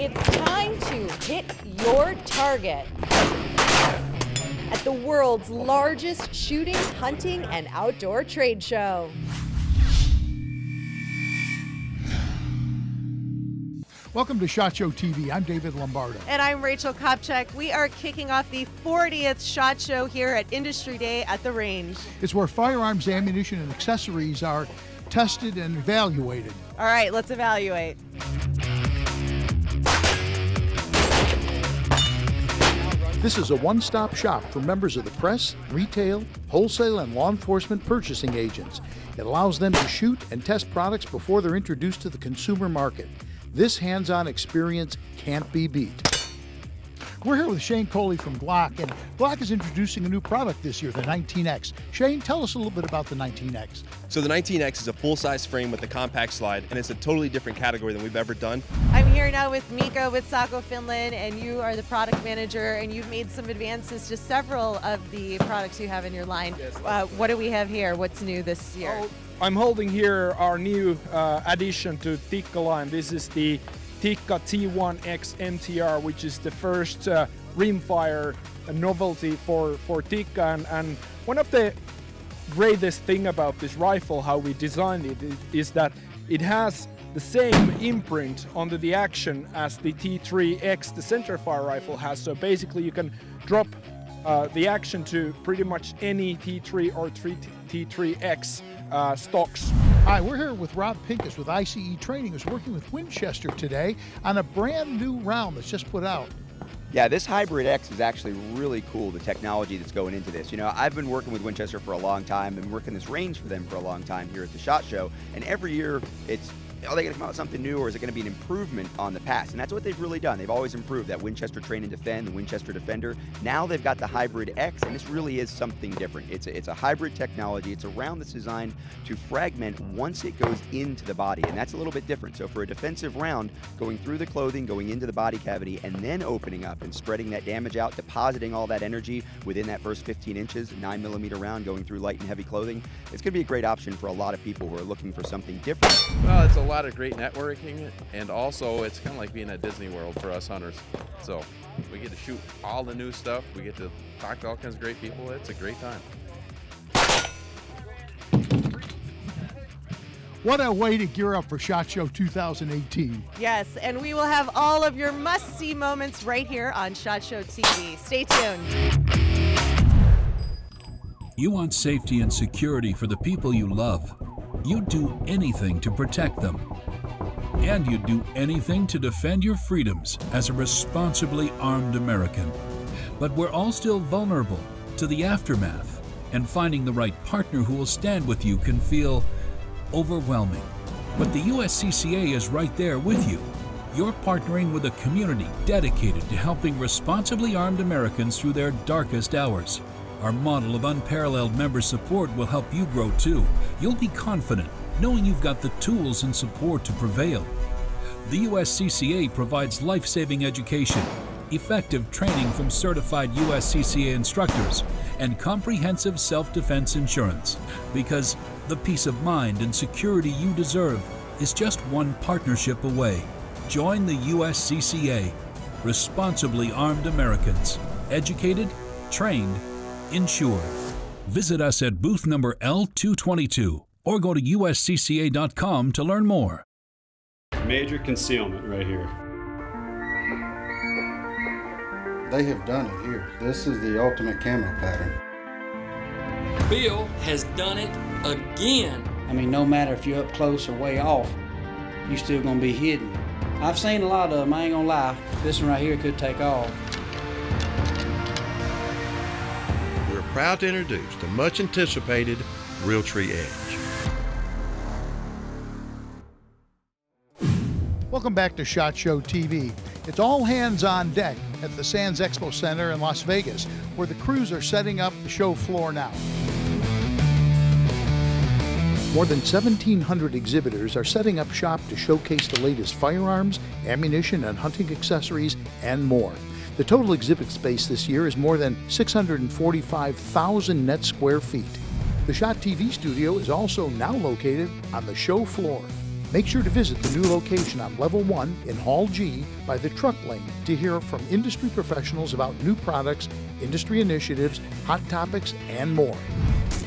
It's time to hit your target at the world's largest shooting, hunting, and outdoor trade show. Welcome to SHOT Show TV. I'm David Lombardo. And I'm Rachel Kopchak. We are kicking off the 40th SHOT Show here at Industry Day at the range. It's where firearms, ammunition, and accessories are tested and evaluated. All right, let's evaluate. This is a one-stop shop for members of the press, retail, wholesale, and law enforcement purchasing agents. It allows them to shoot and test products before they're introduced to the consumer market. This hands-on experience can't be beat. We're here with Shane Coley from Glock, and Glock is introducing a new product this year, the 19X. Shane, tell us a little bit about the 19X. So the 19X is a full-size frame with a compact slide, and it's a totally different category than we've ever done. I'm here now with Mika with Saco Finland, and you are the product manager, and you've made some advances to several of the products you have in your line. Yes. What do we have here? What's new this year? I'm holding here our new addition to Tikka line. This is the Tikka T1X MTR, which is the first rimfire novelty for Tikka. And one of the greatest thing about this rifle, how we designed it, is that it has the same imprint under the action as the T3X, the centerfire rifle has. So basically you can drop the action to pretty much any T3 or T3X stocks. Hi, we're here with Rob Pincus with ICE Training, who's working with Winchester today on a brand new round that's just put out. Yeah, this Hybrid X is actually really cool, the technology that's going into this. You know, I've been working with Winchester for a long time, been working this range for them for a long time here at the SHOT Show, and every year it's, are they going to come out with something new, or is it going to be an improvement on the past? And that's what they've really done. They've always improved that Winchester Train and Defend, the Winchester Defender. Now they've got the Hybrid X, and this really is something different. It's a hybrid technology. It's a round that's designed to fragment once it goes into the body, and that's a little bit different. So for a defensive round, going through the clothing, going into the body cavity, and then opening up and spreading that damage out, depositing all that energy within that first 15 inches, 9mm round going through light and heavy clothing, it's going to be a great option for a lot of people who are looking for something different. Well, it's a lot of great networking, and also it's kind of like being at Disney World for us hunters. So we get to shoot all the new stuff. We get to talk to all kinds of great people. It's a great time. What a way to gear up for SHOT Show 2018. Yes, and we will have all of your must-see moments right here on SHOT Show TV. Stay tuned. You want safety and security for the people you love. You'd do anything to protect them. And you'd do anything to defend your freedoms as a responsibly armed American. But we're all still vulnerable to the aftermath, and finding the right partner who will stand with you can feel overwhelming. But the USCCA is right there with you. You're partnering with a community dedicated to helping responsibly armed Americans through their darkest hours. Our model of unparalleled member support will help you grow too. You'll be confident knowing you've got the tools and support to prevail. The USCCA provides life-saving education, effective training from certified USCCA instructors, and comprehensive self-defense insurance. Because the peace of mind and security you deserve is just one partnership away. Join the USCCA. Responsibly armed Americans. Educated, trained, insured. Visit us at booth number L222 or go to uscca.com to learn more. Major concealment right here. They have done it here. This is the ultimate camo pattern. Bill has done it again. I mean, no matter if you're up close or way off, you're still gonna be hidden. I've seen a lot of them, I ain't gonna lie. This one right here could take all. We're proud to introduce the much anticipated Realtree Edge. Welcome back to SHOT Show TV. It's all hands on deck at the Sands Expo Center in Las Vegas, where the crews are setting up the show floor now. More than 1,700 exhibitors are setting up shop to showcase the latest firearms, ammunition, and hunting accessories, and more. The total exhibit space this year is more than 645,000 net square feet. The SHOT TV studio is also now located on the show floor. Make sure to visit the new location on Level 1 in Hall G by the truck lane to hear from industry professionals about new products, industry initiatives, hot topics, and more.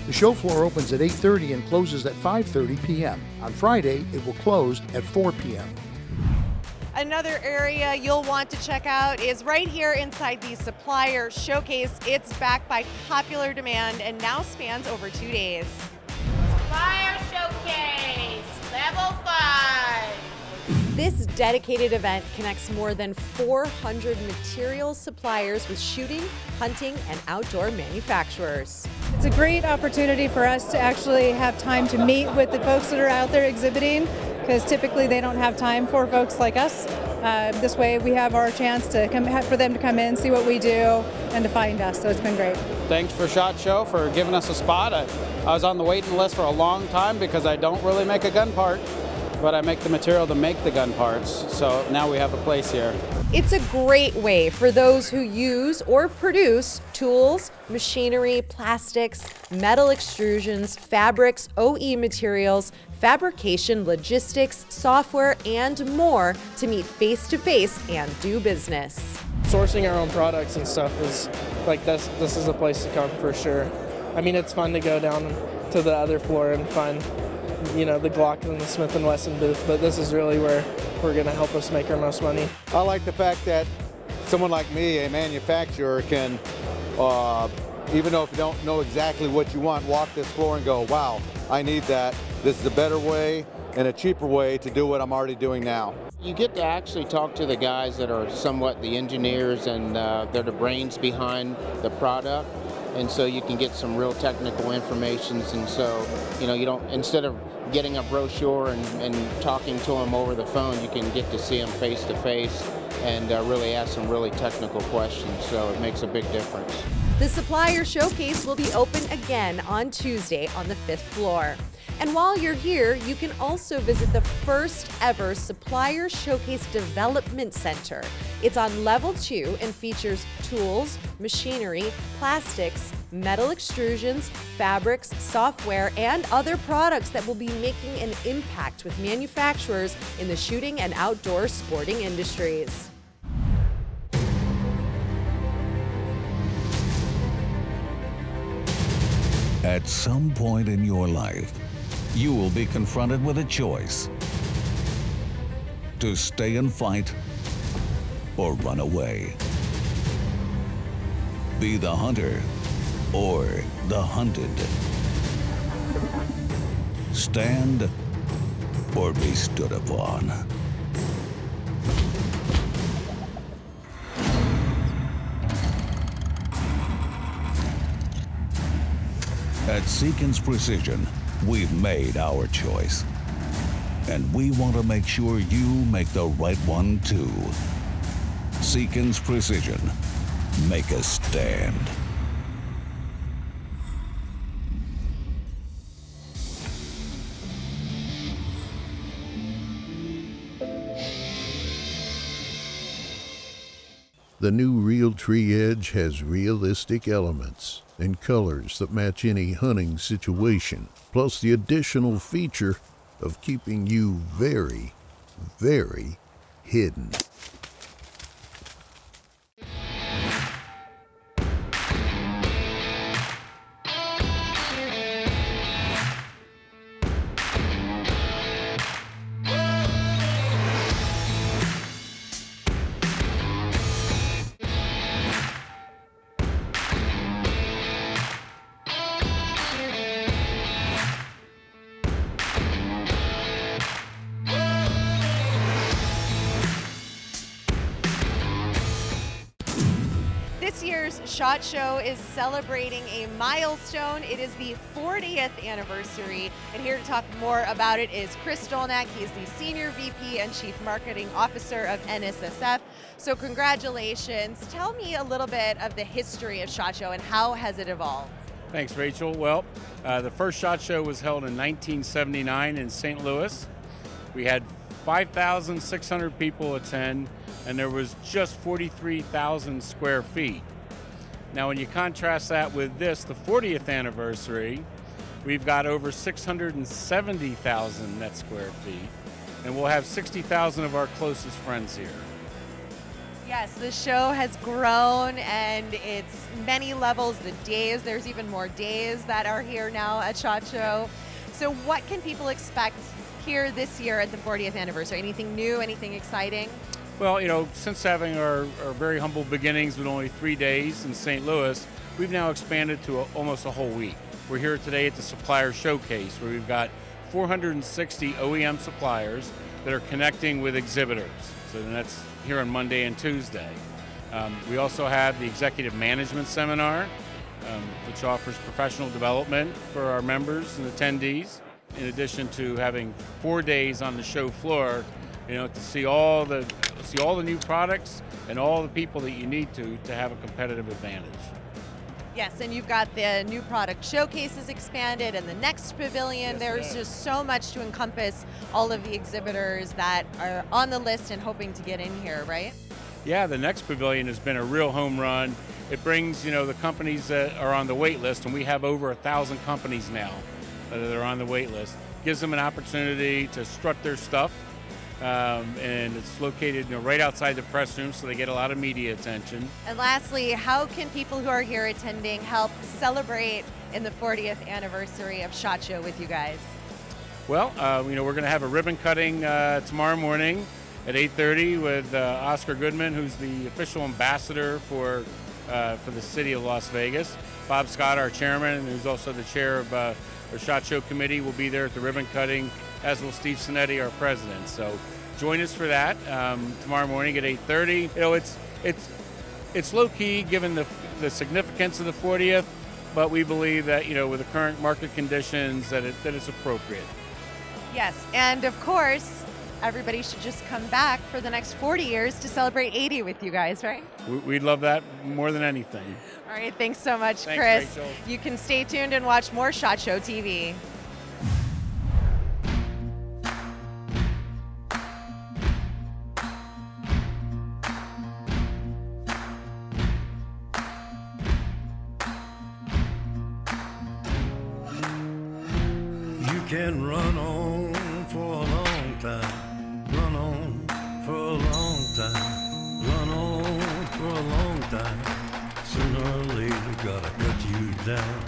The show floor opens at 8:30 and closes at 5:30 p.m. On Friday, it will close at 4 p.m. Another area you'll want to check out is right here inside the Supplier Showcase. It's backed by popular demand and now spans over 2 days. Supplier Showcase, Level 5. This dedicated event connects more than 400 materials suppliers with shooting, hunting, and outdoor manufacturers. It's a great opportunity for us to actually have time to meet with the folks that are out there exhibiting, because typically they don't have time for folks like us. This way we have our chance to for them to come in, see what we do, and to find us, so it's been great. Thanks for SHOT Show for giving us a spot. I was on the waiting list for a long time because I don't really make a gun part, but I make the material to make the gun parts, so now we have a place here. It's a great way for those who use or produce tools, machinery, plastics, metal extrusions, fabrics, OE materials, fabrication, logistics, software, and more to meet face-to-face and do business. Sourcing our own products and stuff is like this is a place to come for sure. I mean, it's fun to go down to the other floor and find, you know, the Glock and the Smith & Wesson booth, but this is really where we're going to help us make our most money. I like the fact that someone like me, a manufacturer, can, even though if you don't know exactly what you want, walk this floor and go, wow, I need that. This is a better way and a cheaper way to do what I'm already doing now. You get to actually talk to the guys that are somewhat the engineers and they're the brains behind the product. And so you can get some real technical information, and so, you know, you don't, instead of getting a brochure and talking to them over the phone, you can get to see them face to face and really ask some really technical questions, so it makes a big difference. The Supplier Showcase will be open again on Tuesday on the 5th floor. And while you're here, you can also visit the first ever Supplier Showcase Development Center. It's on Level 2 and features tools, machinery, plastics, metal extrusions, fabrics, software, and other products that will be making an impact with manufacturers in the shooting and outdoor sporting industries. At some point in your life, you will be confronted with a choice: to stay and fight or run away. Be the hunter or the hunted. Stand or be stood upon. At Seekins Precision, we've made our choice. And we want to make sure you make the right one too. Seekins Precision. Make a stand. The new Realtree Edge has realistic elements and colors that match any hunting situation, plus the additional feature of keeping you very, very hidden. This year's SHOT Show is celebrating a milestone. It is the 40th anniversary, and here to talk more about it is Chris Stolnak. He's the Senior VP and Chief Marketing Officer of NSSF. So congratulations. Tell me a little bit of the history of SHOT Show and how has it evolved? Thanks, Rachel. Well, the first SHOT Show was held in 1979 in St. Louis. We had 5,600 people attend, and there was just 43,000 square feet. Now, when you contrast that with this, the 40th anniversary, we've got over 670,000 net square feet. and we'll have 60,000 of our closest friends here. Yes, the show has grown and it's many levels, the days, there's even more days that are here now at SHOT Show. So what can people expect here this year at the 40th anniversary? Anything new, anything exciting? Well, you know, since having our very humble beginnings with only 3 days in St. Louis, we've now expanded to almost a whole week. We're here today at the Supplier Showcase, where we've got 460 OEM suppliers that are connecting with exhibitors. So that's here on Monday and Tuesday. We also have the Executive Management Seminar, which offers professional development for our members and attendees, in addition to having 4 days on the show floor, you know, to see all the new products and all the people that you need to have a competitive advantage. Yes, and you've got the new product showcases expanded and the next pavilion. There's just so much to encompass all of the exhibitors that are on the list and hoping to get in here, right? Yeah, the next pavilion has been a real home run. It brings, you know, the companies that are on the wait list, and we have over 1,000 companies now that are on the wait list. Gives them an opportunity to strut their stuff, and it's located, you know, right outside the press room, so they get a lot of media attention. And lastly, how can people who are here attending help celebrate in the 40th anniversary of SHOT Show with you guys? Well, you know, we're going to have a ribbon cutting tomorrow morning at 8:30 with Oscar Goodman, who's the official ambassador for the city of Las Vegas. Bob Scott, our chairman, who's also the chair of our SHOT Show committee, will be there at the ribbon cutting, as will Steve Sinetti, our president. So join us for that tomorrow morning at 8:30. You know, it's low key given the significance of the 40th, but we believe that, you know, with the current market conditions that it's appropriate. Yes, and of course, everybody should just come back for the next 40 years to celebrate 80 with you guys, right? We'd love that more than anything. All right, thanks so much, Thanks, Chris. Rachel. You can stay tuned and watch more SHOT Show TV. You can run on for a long time, run on for a long time, run on for a long time. Sooner or later, gotta cut you down.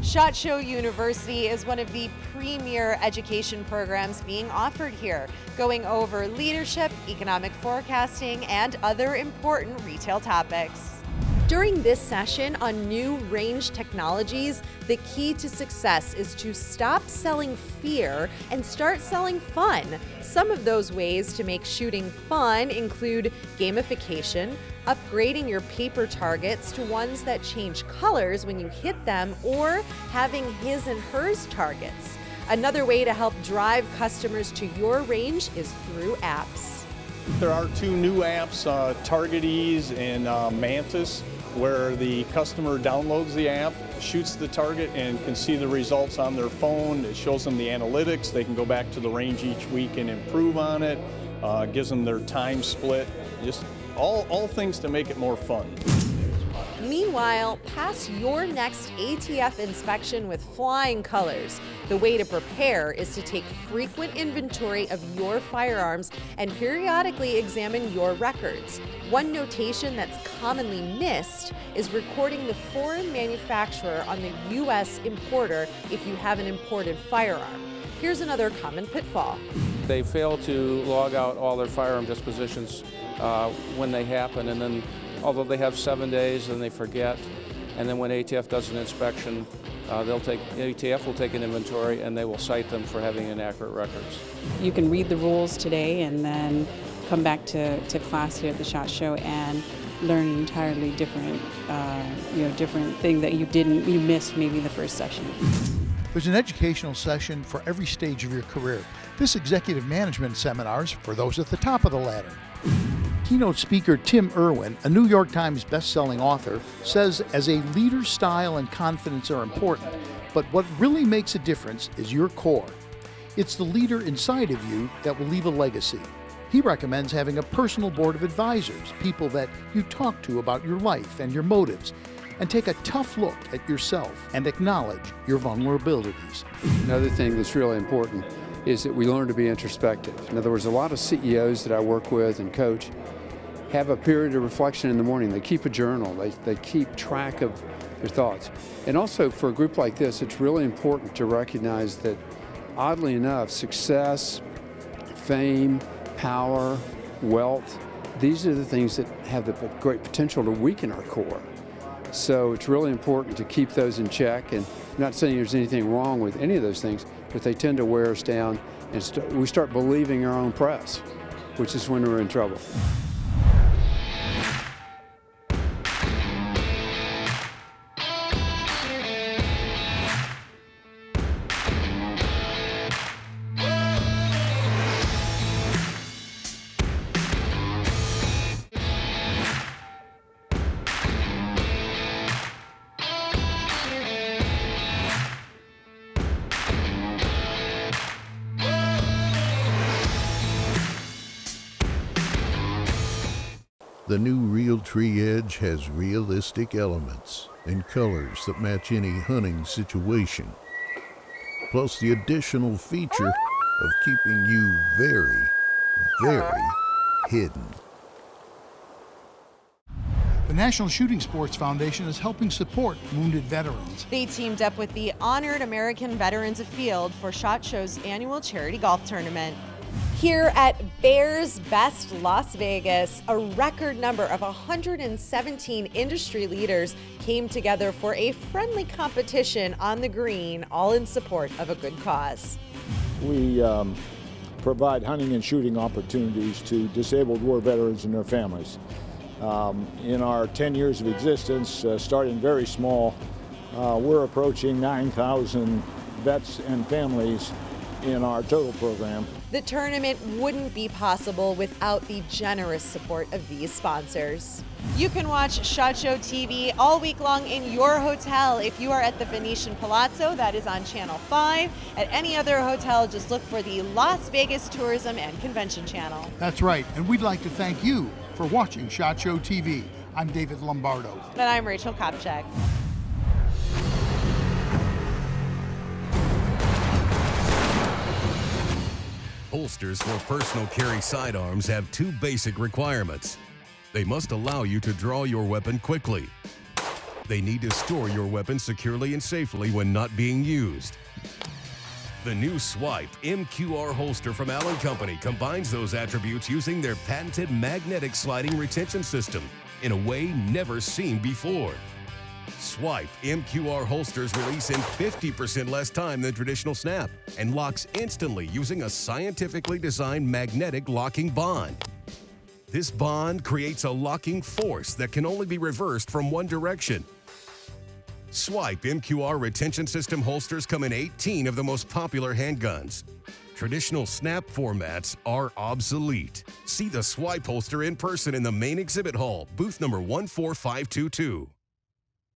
SHOT Show University is one of the premier education programs being offered here, going over leadership, economic forecasting, and other important retail topics. During this session on new range technologies, the key to success is to stop selling fear and start selling fun. Some of those ways to make shooting fun include gamification, upgrading your paper targets to ones that change colors when you hit them, or having his and hers targets. Another way to help drive customers to your range is through apps. There are two new apps, Target Ease and Mantis. where the customer downloads the app, shoots the target, and can see the results on their phone. It shows them the analytics. They can go back to the range each week and improve on it. Gives them their time split. Just all things to make it more fun. Meanwhile, pass your next ATF inspection with flying colors. The way to prepare is to take frequent inventory of your firearms and periodically examine your records. One notation that's commonly missed is recording the foreign manufacturer on the U.S. importer if you have an imported firearm. Here's another common pitfall. They fail to log out all their firearm dispositions when they happen, and then although they have 7 days, then they forget. And then when ATF does an inspection, ATF will take an inventory and they will cite them for having inaccurate records. You can read the rules today and then come back to class here at the SHOT Show and learn an entirely different, different thing that you missed maybe in the first session. There's an educational session for every stage of your career. This executive management seminar is for those at the top of the ladder. Keynote speaker Tim Irwin, a New York Times best-selling author, says as a leader's style and confidence are important, but what really makes a difference is your core. It's the leader inside of you that will leave a legacy. He recommends having a personal board of advisors, people that you talk to about your life and your motives, and take a tough look at yourself and acknowledge your vulnerabilities. Another thing that's really important is that we learn to be introspective. In other words, a lot of CEOs that I work with and coach have a period of reflection in the morning. They keep a journal. They keep track of their thoughts. And also for a group like this, it's really important to recognize that, oddly enough, success, fame, power, wealth, these are the things that have the great potential to weaken our core. So it's really important to keep those in check. And I'm not saying there's anything wrong with any of those things, but they tend to wear us down, and we start believing our own press, which is when we're in trouble. The new Realtree Edge has realistic elements and colors that match any hunting situation, plus the additional feature of keeping you very, very hidden. The National Shooting Sports Foundation is helping support wounded veterans. They teamed up with the Honored American Veterans of Field for SHOT Show's annual charity golf tournament. Here at Bears Best Las Vegas, a record number of 117 industry leaders came together for a friendly competition on the green, all in support of a good cause. We provide hunting and shooting opportunities to disabled war veterans and their families. In our 10 years of existence, starting very small, we're approaching 9,000 vets and families in our total program. The tournament wouldn't be possible without the generous support of these sponsors. You can watch SHOT Show TV all week long in your hotel. If you are at the Venetian Palazzo, that is on Channel 5. At any other hotel, just look for the Las Vegas Tourism and Convention Channel. That's right, and we'd like to thank you for watching SHOT Show TV. I'm David Lombardo. And I'm Rachel Kopchak. Holsters for personal carry sidearms have two basic requirements. They must allow you to draw your weapon quickly. They need to store your weapon securely and safely when not being used. The new Swipe MQR holster from Allen Company combines those attributes using their patented magnetic sliding retention system in a way never seen before. Swipe MQR holsters release in 50% less time than traditional snap and locks instantly using a scientifically designed magnetic locking bond. This bond creates a locking force that can only be reversed from one direction. Swipe MQR retention system holsters come in 18 of the most popular handguns. Traditional snap formats are obsolete. See the Swipe holster in person in the main exhibit hall, booth number 14522.